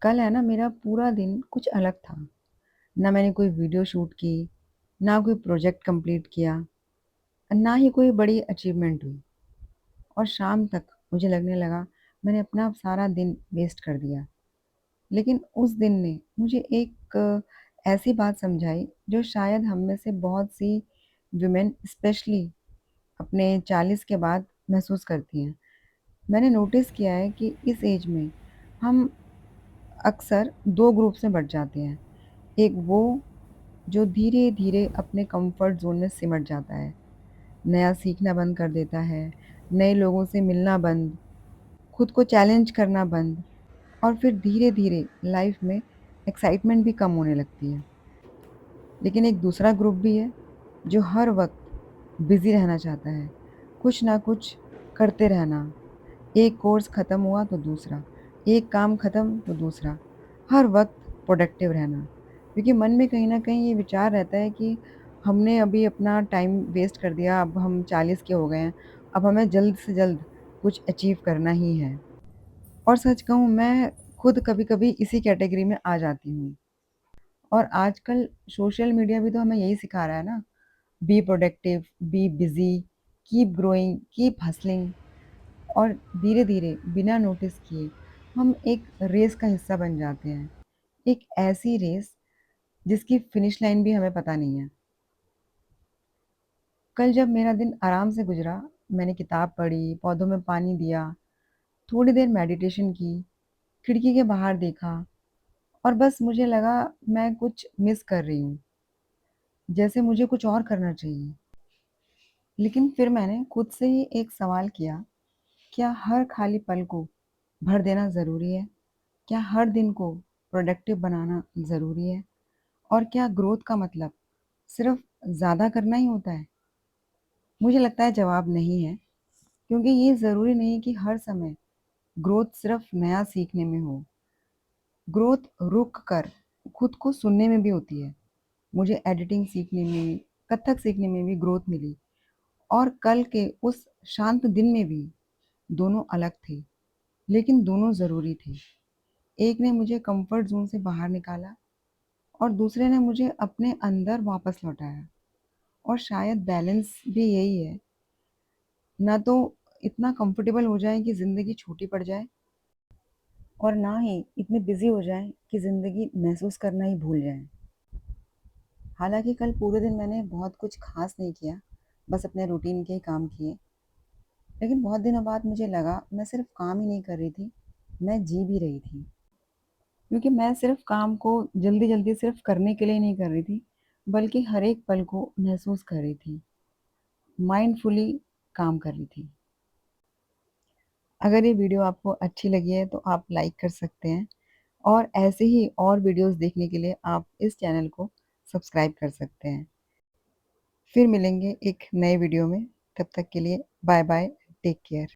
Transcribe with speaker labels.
Speaker 1: कल है ना मेरा पूरा दिन कुछ अलग था। ना मैंने कोई वीडियो शूट की, ना कोई प्रोजेक्ट कंप्लीट किया, ना ही कोई बड़ी अचीवमेंट हुई और शाम तक मुझे लगने लगा मैंने अपना सारा दिन वेस्ट कर दिया। लेकिन उस दिन ने मुझे एक ऐसी बात समझाई जो शायद हम में से बहुत सी वुमेन स्पेशली अपने 40 के बाद महसूस करती हैं। मैंने नोटिस किया है कि इस एज में हम अक्सर 2 ग्रुप्स में बँट जाते हैं। एक वो जो धीरे-धीरे अपने कंफर्ट ज़ोन में सिमट जाता है, नया सीखना बंद कर देता है, नए लोगों से मिलना बंद, खुद को चैलेंज करना बंद और फिर धीरे-धीरे लाइफ में एक्साइटमेंट भी कम होने लगती है। लेकिन एक दूसरा ग्रुप भी है, जो हर वक़्त बिज़ी रहना चाहता है, कुछ ना कुछ करते रहना। एक कोर्स खत्म हुआ तो दूसरा, एक काम खत्म तो दूसरा, हर वक़्त प्रोडक्टिव रहना। क्योंकि मन में कहीं न कहीं ये विचार रहता है कि हमने अभी अपना टाइम वेस्ट कर दिया, अब हम 40 के हो गए हैं, अब हमें जल्द से जल्द कुछ अचीव करना ही है। और सच कहूँ मैं खुद कभी-कभी इसी कैटेगरी में आ जाती हूँ। और आजकल सोशल मीडिया भी तो हमें यही सिखा रहा है ना, be productive, be busy, keep growing, keep hustling. और धीरे-धीरे बिना नोटिस किए हम एक रेस का हिस्सा बन जाते हैं। एक ऐसी रेस जिसकी फिनिश लाइन भी हमें पता नहीं है। कल जब मेरा दिन आराम से गुज़रा, मैंने किताब पढ़ी, पौधों में पानी दिया, थोड़ी देर मेडिटेशन की, खिड़की के बाहर देखा और बस मुझे लगा मैं कुछ मिस कर रही हूँ, जैसे मुझे कुछ और करना चाहिए। लेकिन फिर मैंने खुद से ही एक सवाल किया, क्या हर खाली पल को भर देना ज़रूरी है? क्या हर दिन को प्रोडक्टिव बनाना ज़रूरी है? और क्या ग्रोथ का मतलब सिर्फ़ ज़्यादा करना ही होता है? मुझे लगता है जवाब नहीं है, क्योंकि ये ज़रूरी नहीं कि हर समय ग्रोथ सिर्फ़ नया सीखने में हो। ग्रोथ रुक कर खुद को सुनने में भी होती है। मुझे एडिटिंग सीखने में, कथक सीखने में भी ग्रोथ मिली और कल के उस शांत दिन में भी दोनों अलग थे, लेकिन दोनों ज़रूरी थे। एक ने मुझे कंफर्ट ज़ोन से बाहर निकाला और दूसरे ने मुझे अपने अंदर वापस लौटाया। और शायद बैलेंस भी यही है, ना तो इतना कंफर्टेबल हो जाएँ कि ज़िंदगी छोटी पड़ जाए और ना ही इतने बिज़ी हो जाएँ कि ज़िंदगी महसूस करना ही भूल जाएँ। हालाँकि कल पूरे दिन मैंने बहुत कुछ ख़ास नहीं किया, बस अपने रूटीन के ही काम किए। लेकिन बहुत दिनों बाद मुझे लगा मैं सिर्फ़ काम ही नहीं कर रही थी, मैं जी भी रही थी। क्योंकि मैं सिर्फ़ काम को जल्दी-जल्दी सिर्फ़ करने के लिए नहीं कर रही थी, बल्कि हर एक पल को महसूस कर रही थी, माइंडफुली काम कर रही थी। अगर ये वीडियो आपको अच्छी लगी है तो आप लाइक कर सकते हैं और ऐसे ही और वीडियोज़ देखने के लिए आप इस चैनल को सब्सक्राइब कर सकते हैं। फिर मिलेंगे एक नए वीडियो में, तब तक के लिए बाय बाय, टेक केयर।